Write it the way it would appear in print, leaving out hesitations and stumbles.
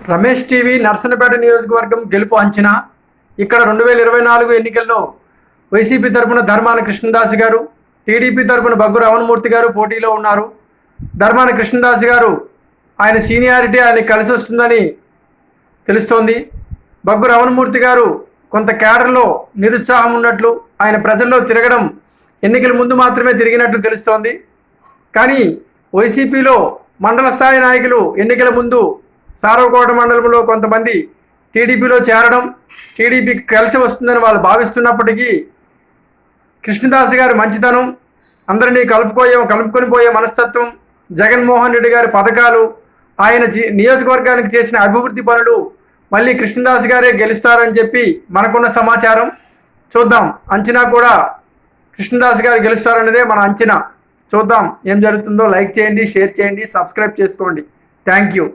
Ramesh TV Narasannapeta నియోజకవర్గం గెలుపు అంచనా. ఇక్కడ 2024 ఎన్నికల్లో వైసీపీ తరపున ధర్మాన కృష్ణదాస్ గారు, టీడీపీ తరపున బగ్గు రమణమూర్తి గారు పోటీలో ఉన్నారు. ధర్మాన కృష్ణదాస్ గారు ఆయన సీనియారిటీ ఆయన కలిసి వస్తుందని తెలుస్తోంది. బగ్గు రమణమూర్తి గారు కొంత కేడర్లో నిరుత్సాహం ఉన్నట్లు, ఆయన ప్రజల్లో తిరగడం ఎన్నికల ముందు మాత్రమే తిరిగినట్లు తెలుస్తోంది. కానీ వైసీపీలో మండల స్థాయి నాయకులు ఎన్నికల ముందు సారవకోట మండలంలో కొంతమంది టీడీపీలో చేరడం, టీడీపీకి కలిసి వస్తుందని వాళ్ళు భావిస్తున్నప్పటికీ కృష్ణదాస్ గారి మంచితనం, అందరినీ కలుపుకొని పోయే మనస్తత్వం, జగన్మోహన్ రెడ్డి గారి పథకాలు, ఆయన నియోజకవర్గానికి చేసిన అభివృద్ధి పనులు మళ్ళీ కృష్ణదాస్ గారే గెలుస్తారని చెప్పి మనకున్న సమాచారం. చూద్దాం, అంచనా కూడా కృష్ణదాస్ గారు గెలుస్తారన్నదే మన అంచనా. చూద్దాం ఏం జరుగుతుందో. లైక్ చేయండి, షేర్ చేయండి, సబ్స్క్రైబ్ చేసుకోండి. Thank you.